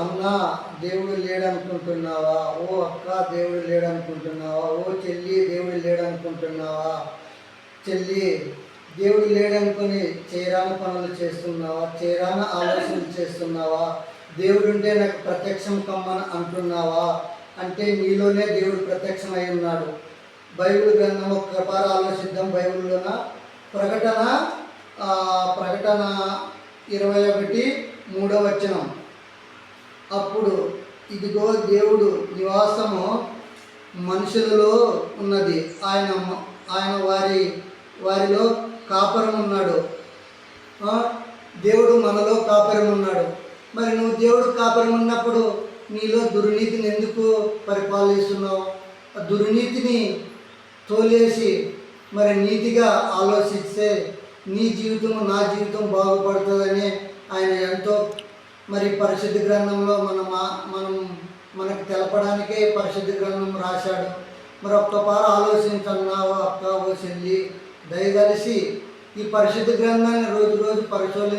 అన్న దేవుడు లేడనుకుంటున్నావా? ఓ అక్క దేవుడు లేడనుకుంటున్నావా? ఓ చెల్లి దేవుడు లేడనుకుంటున్నావా? చెల్లి దేవుడు లేడనుకొని చేరాని పనులు చేస్తున్నావా? చేరాని ఆలోచనలు చేస్తున్నావా? దేవుడుంటే నాకు ప్రత్యక్షం కమ్మని అంటున్నావా? అంటే నీలోనే దేవుడు ప్రత్యక్షమై ఉన్నాడు. బైబిల్ గ్రంథం ప్రకారం ఆలోచిద్దాం. బైబిల్లోన ప్రకటన ప్రకటన 21:3 అప్పుడు ఇదిగో దేవుడు నివాసము మనుషులలో ఉన్నది, ఆయన వారిలో కాపురం ఉన్నాడు. దేవుడు మనలో కాపురం ఉన్నాడు. మరి నువ్వు దేవుడు కాపురం ఉన్నప్పుడు నీలో దుర్నీతిని ఎందుకు పరిపాలిస్తున్నావు? ఆ దుర్నీతిని తోలేసి మరి నీతిగా ఆలోచిస్తే నీ జీవితం నా జీవితం బాగుపడుతుందని ఆయన ఎంతో మరి పరిశుద్ధ గ్రంథంలో మనకు తెలపడానికే పరిశుద్ధ గ్రంథం రాశాడు. మరి ఒక్కపార ఆలోచించున్నావా అక్క, ఓ చెల్లి? దయగలిసి ఈ పరిశుద్ధ గ్రంథాన్ని రోజు పరిశోధన